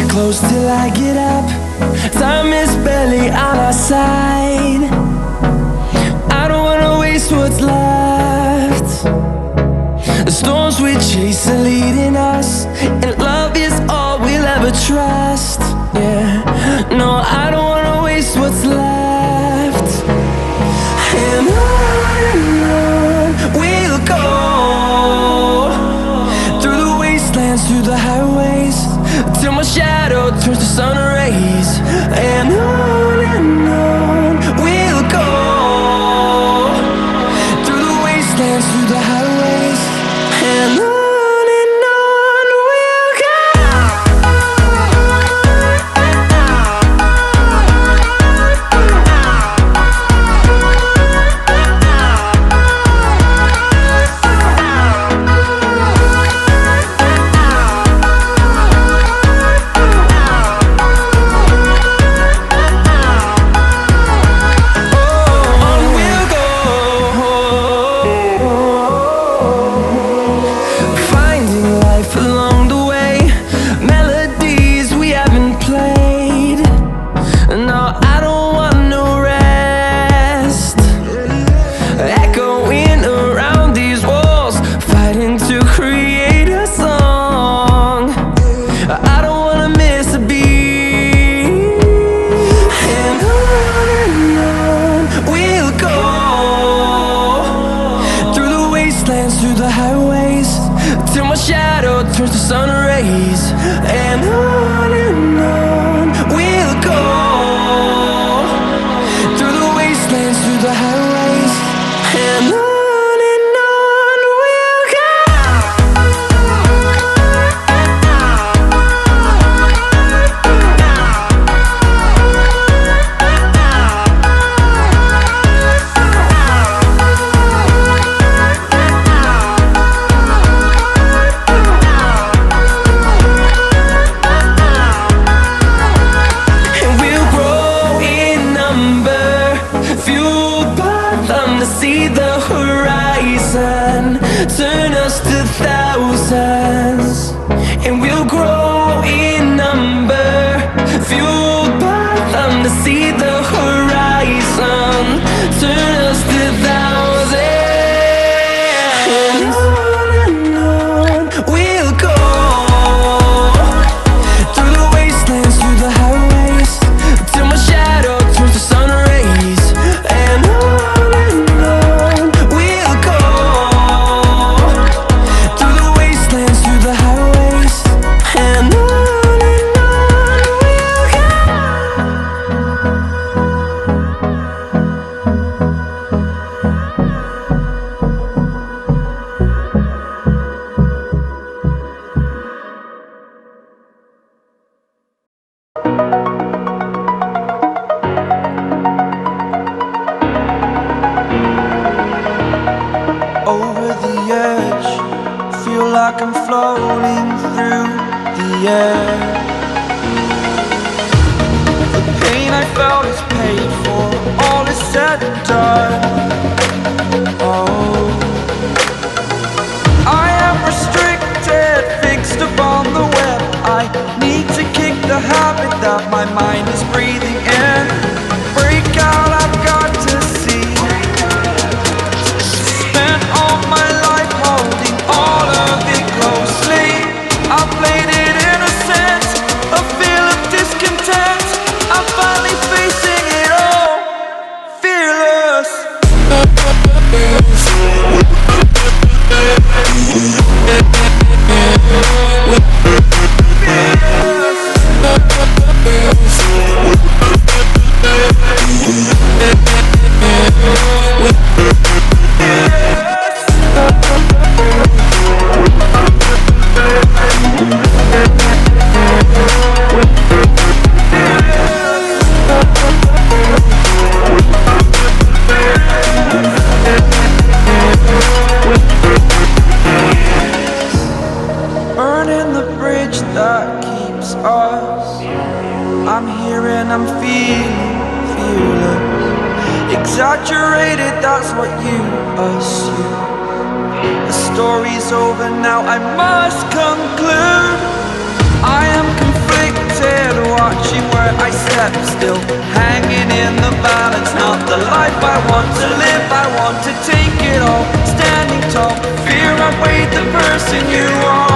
close till I get up. Time is barely on our side. I don't wanna waste what's left. The storms we chase are leading us, and love is all we'll ever trust. Yeah, no, I don't wanna waste what's left. And on we'll go, through the wastelands, through the highways, till my shadow turns to sun rays. And on we'll go, through the wastelands, through the highways, and on we'll go. Through the highways, till my shadow turns to sun rays. And on we'll go, through the wastelands, through the highways, and on we'll go. See the horizon turn us to thousands, and we'll grow in number, fueled by them. To see the horizon turn us to thousands, and on we'll go, through the wastelands, through the highways, till my shadow turns to sun rays. And over the edge, feel like I'm floating through the air. The pain I felt is paid for, all is said and done. Oh, I am restricted, fixed upon the web. I need to kick the habit that my mind is breathing in. Break out, I've got to see. Spent all my life holding all of it closely. I played it innocent, a feel of discontent. I'm finally facing it all, fearless. Burning the bridge that keeps us. I'm here and I'm feeling fearless. Exaggerated, that's what you assume. The story's over now, I must conclude. I am conflicted. still hanging in the balance. Not the life I want to live, I want to take it all. Standing tall, fear I've weighed the person you are.